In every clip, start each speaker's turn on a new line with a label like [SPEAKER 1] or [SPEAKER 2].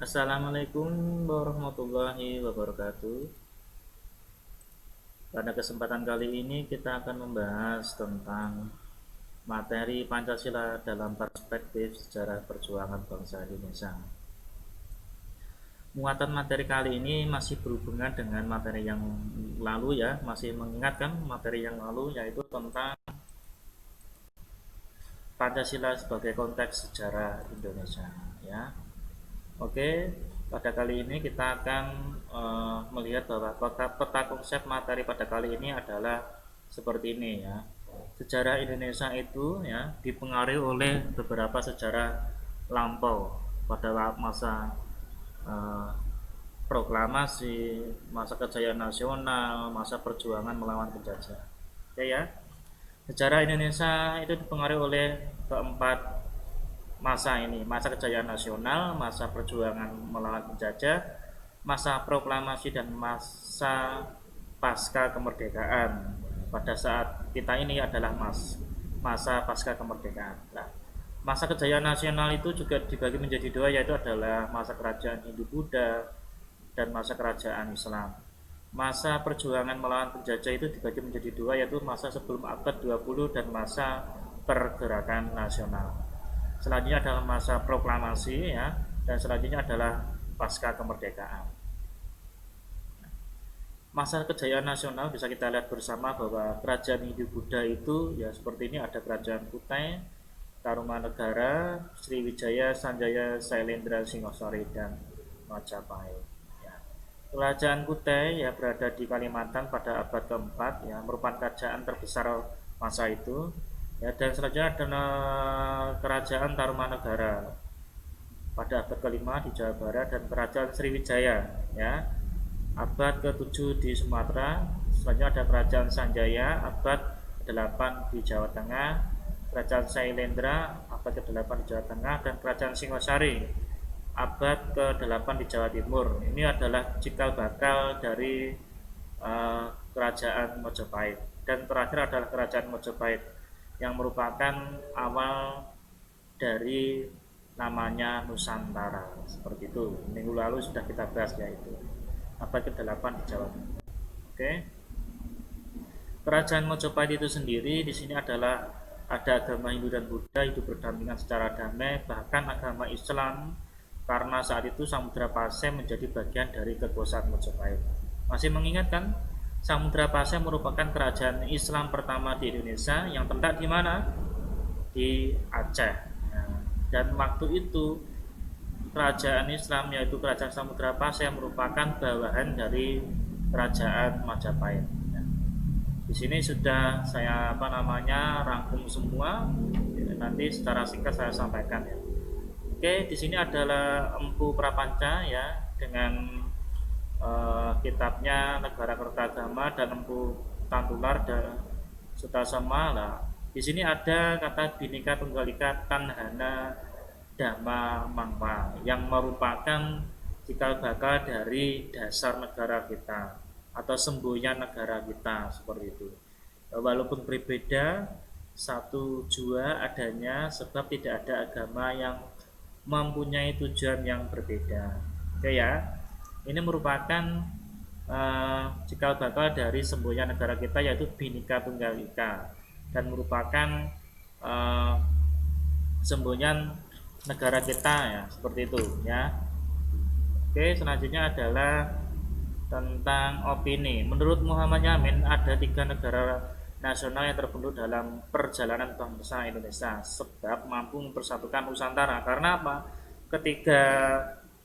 [SPEAKER 1] Assalamualaikum warahmatullahi wabarakatuh. Pada kesempatan kali ini kita akan membahas tentang materi Pancasila dalam perspektif sejarah perjuangan bangsa Indonesia. Muatan materi kali ini masih berhubungan dengan materi yang lalu ya, masih mengingatkan materi yang lalu yaitu tentang Pancasila sebagai konteks sejarah Indonesia ya. Oke, pada kali ini kita akan melihat bahwa peta konsep materi pada kali ini adalah seperti ini ya. Sejarah Indonesia itu ya dipengaruhi oleh beberapa sejarah lampau pada masa eh, proklamasi, masa kejayaan nasional, masa perjuangan melawan penjajah. Oke ya. Sejarah Indonesia itu dipengaruhi oleh keempat masa ini, masa kejayaan nasional, masa perjuangan melawan penjajah, masa proklamasi dan masa pasca kemerdekaan. Pada saat kita ini adalah masa pasca kemerdekaan. Nah, masa kejayaan nasional itu juga dibagi menjadi dua, yaitu adalah masa kerajaan Hindu Buddha dan masa kerajaan Islam. Masa perjuangan melawan penjajah itu dibagi menjadi dua, yaitu masa sebelum abad 20 dan masa pergerakan nasional. Selanjutnya adalah masa proklamasi ya, dan selanjutnya adalah pasca kemerdekaan. Masa kejayaan nasional bisa kita lihat bersama bahwa kerajaan Hindu Buddha itu ya seperti ini, ada kerajaan Kutai, Tarumanegara, Sriwijaya, Sanjaya, Sailendra, Singosari dan Majapahit. Ya. Kerajaan Kutai ya berada di Kalimantan pada abad keempat ya, merupakan kerajaan terbesar masa itu. Ya, dan selanjutnya adalah kerajaan Tarumanegara pada abad kelima di Jawa Barat, dan kerajaan Sriwijaya ya abad ke-7 di Sumatera. Selanjutnya ada kerajaan Sanjaya abad ke-8 di Jawa Tengah, kerajaan Sailendra abad ke-8 di Jawa Tengah, dan kerajaan Singosari abad ke-8 di Jawa Timur. Ini adalah cikal bakal dari kerajaan Majapahit. Dan terakhir adalah kerajaan Majapahit yang merupakan awal dari namanya Nusantara. Seperti itu. Minggu lalu sudah kita bahas yaitu abad ke-8 di Jawa Timur. Oke. Kerajaan Majapahit itu sendiri di sini adalah ada agama Hindu dan Buddha hidup berdampingan secara damai, bahkan agama Islam karena saat itu Samudra Pasai menjadi bagian dari kekuasaan Majapahit. Masih mengingatkan Samudra Pasai merupakan kerajaan Islam pertama di Indonesia yang terletak di mana? Di Aceh. Dan waktu itu kerajaan Islam yaitu kerajaan Samudra Pasai merupakan bawahan dari kerajaan Majapahit. Di sini sudah saya rangkum semua. Nanti secara singkat saya sampaikan ya. Oke, di sini adalah Empu Prapanca ya dengan kitabnya Negara Kertagama dan Empu Tantular dan Sutasoma lah. Di sini ada kata Bhinneka Tunggal Ika Tanhana Dhamma Mangpa yang merupakan cikal bakal dari dasar negara kita atau semboyan negara kita, seperti itu. Walaupun berbeda, satu jua adanya sebab tidak ada agama yang mempunyai tujuan yang berbeda. Oke ya, ini merupakan cikal bakal dari semboyan negara kita yaitu Bhinneka Tunggal Ika, dan merupakan semboyan negara kita ya, seperti itu ya. Oke, selanjutnya adalah tentang opini. Menurut Muhammad Yamin ada 3 negara nasional yang terbentuk dalam perjalanan bangsa Indonesia sebab mampu mempersatukan Nusantara. Karena apa? Ketiga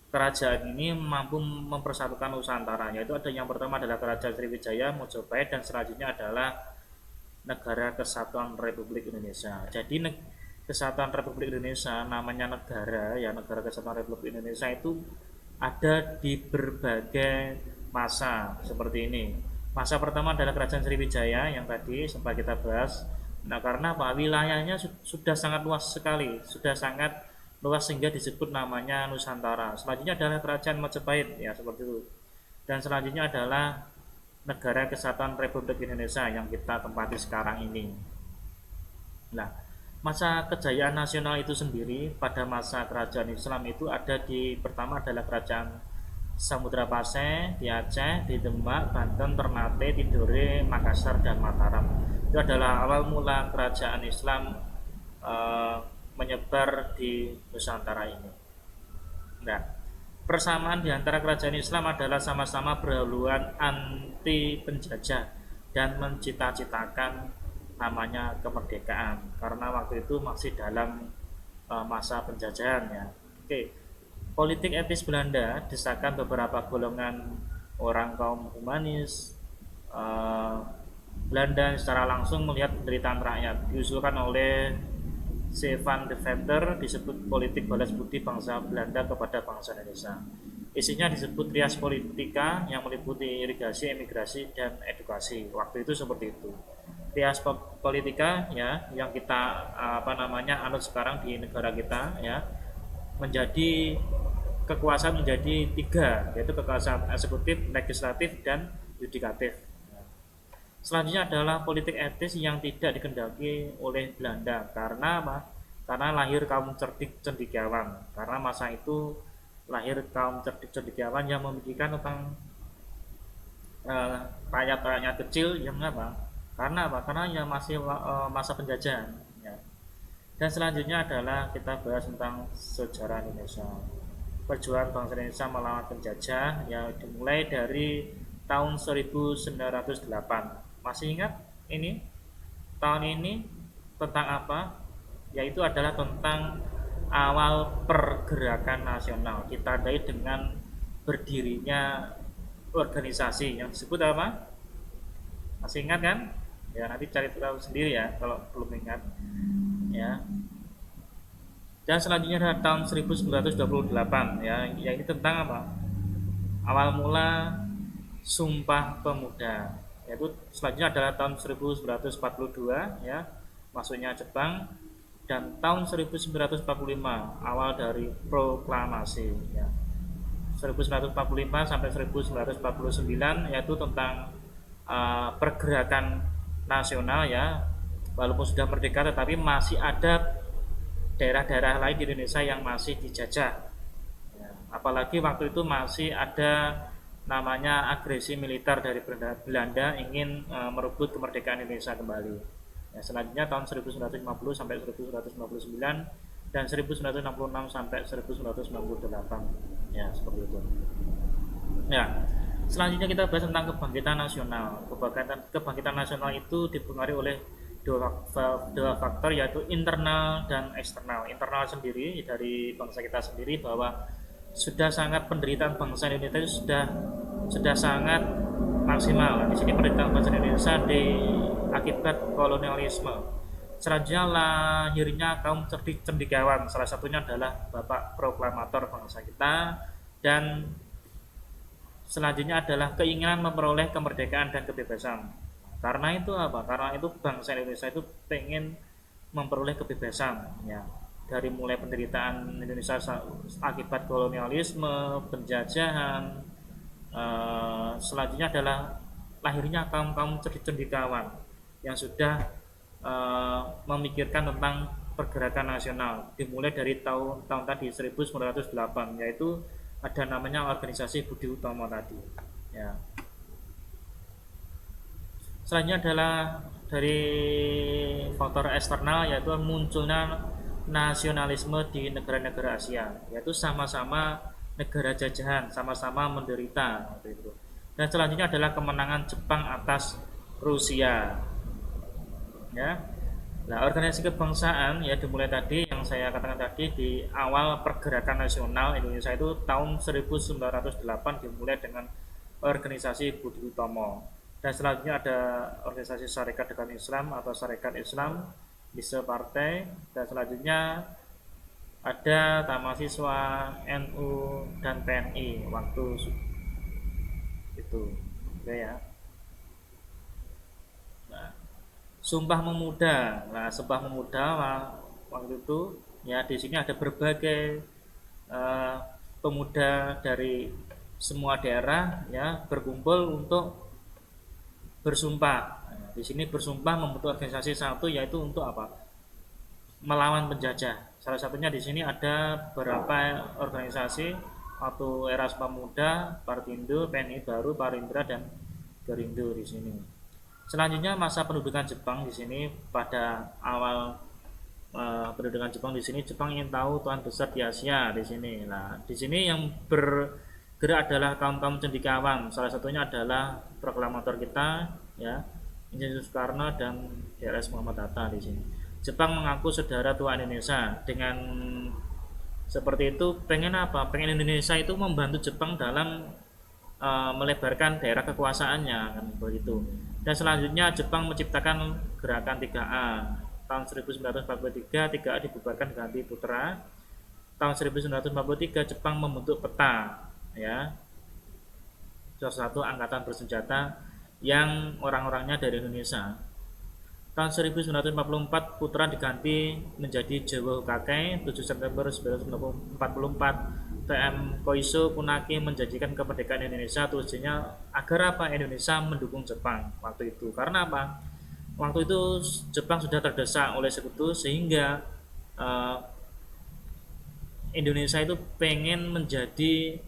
[SPEAKER 1] kerajaan ini mampu mempersatukan Nusantara, yaitu ada yang pertama adalah kerajaan Sriwijaya, Majapahit, dan selanjutnya adalah Negara Kesatuan Republik Indonesia. Jadi Kesatuan Republik Indonesia namanya negara ya, Negara Kesatuan Republik Indonesia itu ada di berbagai masa seperti ini. Masa pertama adalah kerajaan Sriwijaya yang tadi sempat kita bahas. Nah, karena apa? Wilayahnya sudah sangat luas sekali, sudah sangat luas sehingga disebut namanya Nusantara. Selanjutnya adalah kerajaan Majapahit ya, seperti itu. Dan selanjutnya adalah Negara Kesatuan Republik Indonesia yang kita tempati sekarang ini. Nah, masa kejayaan nasional itu sendiri pada masa kerajaan Islam itu ada di pertama adalah kerajaan Samudra Pasai di Aceh, di Demak, Banten, Ternate, Tidore, Makassar, dan Mataram. Itu adalah awal mula kerajaan Islam eh, menyebar di Nusantara ini. Nah, persamaan di antara kerajaan Islam adalah sama-sama berhaluan anti penjajah dan mencita-citakan namanya kemerdekaan karena waktu itu masih dalam masa penjajahan ya. Oke. Politik etis Belanda desakan beberapa golongan orang kaum humanis Belanda secara langsung melihat penderitaan rakyat diusulkan oleh Van de Venter disebut politik balas budi bangsa Belanda kepada bangsa Indonesia. Isinya disebut rias politika yang meliputi irigasi, emigrasi, dan edukasi. Waktu itu seperti itu. Rias politika ya yang kita anut sekarang di negara kita ya menjadi kekuasaan menjadi tiga, yaitu kekuasaan eksekutif, legislatif, dan yudikatif. Selanjutnya adalah politik etis yang tidak dikendaki oleh Belanda karena apa? Karena lahir kaum cerdik cendekiawan. Karena masa itu lahir kaum cerdik cendekiawan yang memikirkan tentang rakyat-rakyat kecil yang apa? Karena apa? Karena ya masih masa penjajahan. Ya. Dan selanjutnya adalah kita bahas tentang sejarah Indonesia. Perjuangan bangsa Indonesia melawan penjajah yang dimulai dari tahun 1908. Masih ingat ini? Tahun ini tentang apa? Yaitu adalah tentang awal pergerakan nasional ditandai dengan berdirinya organisasi yang disebut apa? Masih ingat kan? Ya nanti cari tahu sendiri ya kalau belum ingat. Ya. Dan selanjutnya adalah tahun 1928 ya, yaitu tentang apa? Awal mula Sumpah Pemuda. Yaitu selanjutnya adalah tahun 1942 ya, masuknya Jepang, dan tahun 1945 awal dari proklamasi ya. 1945 sampai 1949 yaitu tentang pergerakan nasional ya. Walaupun sudah merdeka tetapi masih ada daerah-daerah lain di Indonesia yang masih dijajah ya. Apalagi waktu itu masih ada namanya agresi militer dari Belanda ingin merebut kemerdekaan Indonesia kembali ya. Selanjutnya tahun 1950 sampai 1959 dan 1966 sampai 1998 ya, seperti itu ya. Selanjutnya kita bahas tentang kebangkitan nasional. Kebangkitan nasional itu dipengaruhi oleh dua faktor, yaitu internal dan eksternal. Internal sendiri dari bangsa kita sendiri, bahwa sudah sangat penderitaan bangsa Indonesia itu sudah sangat maksimal. Di sini penderitaan bangsa Indonesia di akibat kolonialisme. Selanjutnya lahirnya kaum cerdik cendekiawan, salah satunya adalah Bapak Proklamator bangsa kita, dan selanjutnya adalah keinginan memperoleh kemerdekaan dan kebebasan. Karena itu apa? Karena itu bangsa Indonesia itu pengen memperoleh kebebasan ya. Dari mulai penderitaan Indonesia akibat kolonialisme, penjajahan, selanjutnya adalah lahirnya kaum-kaum cerdik cendekiawan yang sudah memikirkan tentang pergerakan nasional. Dimulai dari tahun tadi 1908, yaitu ada namanya organisasi Budi Utomo tadi ya. Selanjutnya adalah dari faktor eksternal, yaitu munculnya nasionalisme di negara-negara Asia, yaitu sama-sama negara jajahan, sama-sama menderita itu. Dan selanjutnya adalah kemenangan Jepang atas Rusia ya. Nah, organisasi kebangsaan ya dimulai tadi yang saya katakan tadi di awal pergerakan nasional Indonesia itu tahun 1908 dimulai dengan organisasi Budi Utomo. Dan selanjutnya ada organisasi Sarekat Dagang Islam atau Sarekat Islam, bisa partai, dan selanjutnya ada mahasiswa NU dan TNI waktu itu. Oke ya. Sumpah Pemuda. Nah, Sumpah Pemuda waktu itu ya, di sini ada berbagai pemuda dari semua daerah ya berkumpul untuk bersumpah. Nah, di sini bersumpah membentuk organisasi satu, yaitu untuk apa? melawan penjajah. Salah satunya di sini ada beberapa organisasi waktu era Sumpah Pemuda, Partindo, PNI Baru, Parindra dan Gerindo di sini. Selanjutnya masa pendudukan Jepang di sini pada awal pendudukan Jepang di sini, Jepang ingin tahu tuan besar di Asia di sini. Nah, di sini yang bergerak adalah kaum-kaum cendekiawan. Salah satunya adalah proklamator kita, ya, Insinyur Soekarno dan DRS Muhammad Hatta di sini. Jepang mengaku saudara tua Indonesia. Dengan seperti itu, pengen apa? Pengen Indonesia itu membantu Jepang dalam melebarkan daerah kekuasaannya, kan begitu. Dan selanjutnya Jepang menciptakan gerakan 3A. Tahun 1943 3A dibubarkan ganti Putra. Tahun 1943 Jepang membentuk peta, ya, salah satu angkatan bersenjata yang orang-orangnya dari Indonesia. Tahun 1944 Putra diganti menjadi Jawa Hokkaido. 7 September 1944 TM Koiso Kunaki menjanjikan kemerdekaan Indonesia. Tujuannya agar apa? Indonesia mendukung Jepang waktu itu. Karena apa? Waktu itu Jepang sudah terdesak oleh sekutu sehingga Indonesia itu pengen menjadi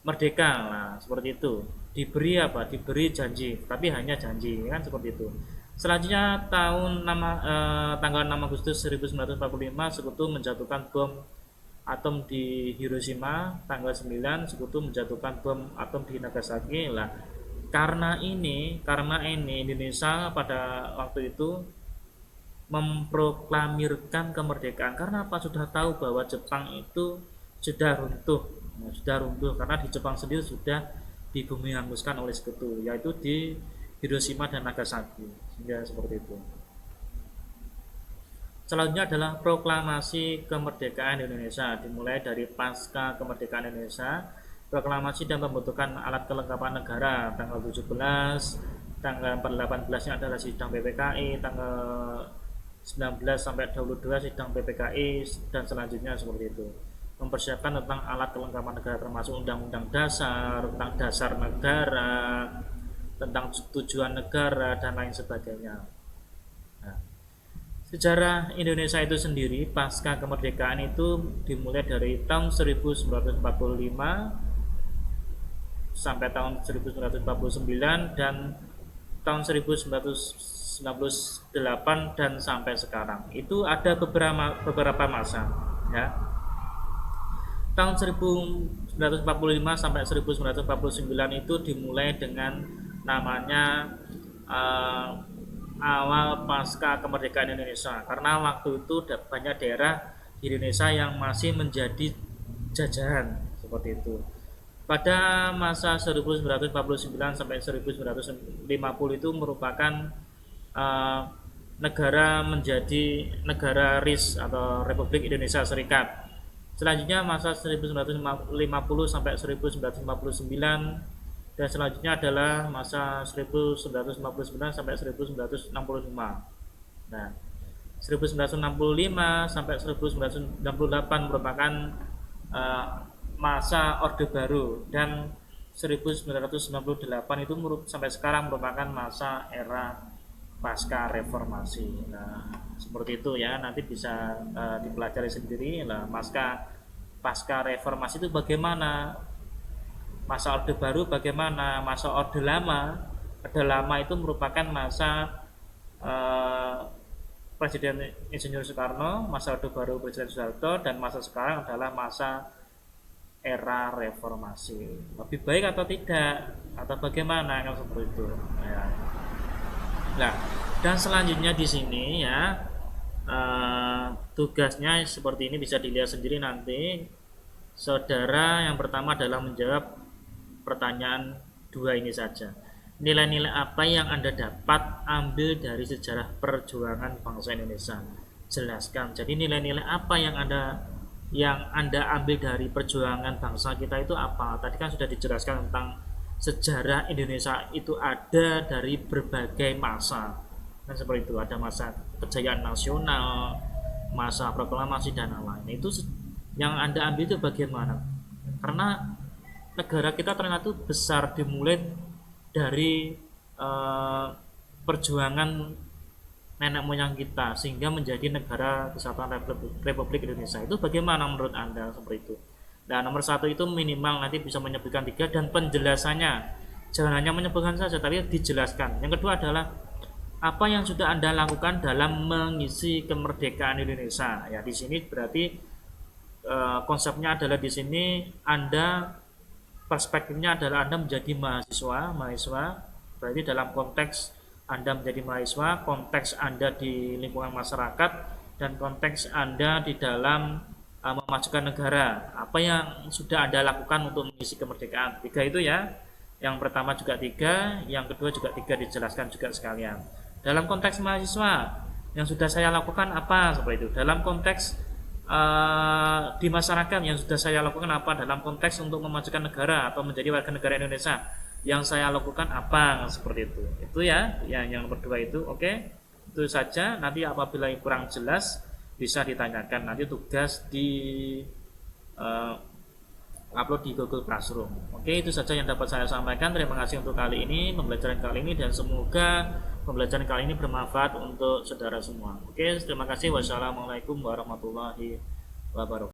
[SPEAKER 1] merdeka. Nah, seperti itu. Diberi apa? Diberi janji, tapi hanya janji, kan seperti itu. Selanjutnya tanggal 6 Agustus 1945 sekutu menjatuhkan bom atom di Hiroshima. Tanggal 9 sekutu menjatuhkan bom atom di Nagasaki. Lah, karena ini Indonesia pada waktu itu memproklamirkan kemerdekaan. Karena apa? Sudah tahu bahwa Jepang itu sudah runtuh. Sudah runtuh karena di Jepang sendiri sudah dibumi hanguskan oleh sekutu, yaitu di Hiroshima dan Nagasaki. Sehingga seperti itu. Selanjutnya adalah proklamasi kemerdekaan Indonesia, dimulai dari pasca kemerdekaan Indonesia. Proklamasi dan pembentukan alat kelengkapan negara tanggal 17, tanggal 18-nya adalah sidang PPKI, tanggal 19 sampai 22 sidang PPKI dan selanjutnya seperti itu. Mempersiapkan tentang alat kelengkapan negara termasuk undang-undang dasar, tentang dasar negara, tentang tujuan negara dan lain sebagainya. Nah, sejarah Indonesia itu sendiri pasca kemerdekaan itu dimulai dari tahun 1945 sampai tahun 1949 dan tahun 1998 dan sampai sekarang. Itu ada beberapa masa, ya. Tahun 1945 sampai 1949 itu dimulai dengan namanya awal pasca kemerdekaan Indonesia, karena waktu itu banyak daerah di Indonesia yang masih menjadi jajahan seperti itu. Pada masa 1949 sampai 1950 itu merupakan negara menjadi negara RIS atau Republik Indonesia Serikat. Selanjutnya masa 1950 sampai 1959 dan selanjutnya adalah masa 1959 sampai 1965. Nah, 1965 sampai 1968 merupakan masa Orde Baru dan 1998 itu sampai sekarang merupakan masa era pasca reformasi. Nah, seperti itu ya, nanti bisa dipelajari sendiri lah. Pasca reformasi itu bagaimana, masa Orde Baru bagaimana, masa Orde Lama. Orde Lama itu merupakan masa Presiden Insinyur Soekarno, masa Orde Baru Presiden Soeharto, dan masa sekarang adalah masa era reformasi. Lebih baik atau tidak, atau bagaimana, kan seperti itu ya. Nah, dan selanjutnya di sini ya, tugasnya seperti ini, bisa dilihat sendiri nanti. Saudara yang pertama adalah menjawab pertanyaan dua ini saja. Nilai-nilai apa yang Anda dapat ambil dari sejarah perjuangan bangsa Indonesia? Jelaskan. Jadi nilai-nilai apa yang Anda ambil dari perjuangan bangsa kita itu apa? Tadi kan sudah dijelaskan tentang sejarah Indonesia itu ada dari berbagai masa. Kan seperti itu, ada masa kejayaan nasional, masa proklamasi dan lain-lain. Itu yang Anda ambil itu bagaimana? Karena negara kita ternyata besar, dimulai dari perjuangan nenek moyang kita sehingga menjadi negara kesatuan Republik Indonesia. Itu bagaimana menurut Anda seperti itu? Nah, nomor satu itu minimal nanti bisa menyebutkan 3 dan penjelasannya. Jangan hanya menyebutkan saja, tapi dijelaskan. Yang kedua adalah apa yang sudah Anda lakukan dalam mengisi kemerdekaan Indonesia. Ya, di sini berarti konsepnya adalah di sini Anda perspektifnya adalah Anda menjadi mahasiswa berarti dalam konteks Anda menjadi mahasiswa, konteks Anda di lingkungan masyarakat, dan konteks Anda di dalam memajukan negara. Apa yang sudah Anda lakukan untuk mengisi kemerdekaan? 3 itu ya. Yang pertama juga 3, yang kedua juga 3 dijelaskan juga sekalian. Dalam konteks mahasiswa, yang sudah saya lakukan apa? Seperti itu. Dalam konteks di masyarakat, yang sudah saya lakukan apa? Dalam konteks untuk memajukan negara atau menjadi warga negara Indonesia, yang saya lakukan apa? Seperti itu ya, yang nomor 2 itu. Oke, itu saja. Nanti apabila kurang jelas bisa ditanyakan, nanti tugas di upload di Google Classroom. Oke, itu saja yang dapat saya sampaikan. Terima kasih untuk kali ini, pembelajaran kali ini, dan semoga pembelajaran kali ini bermanfaat untuk saudara semua. Oke, terima kasih. Wassalamualaikum warahmatullahi wabarakatuh.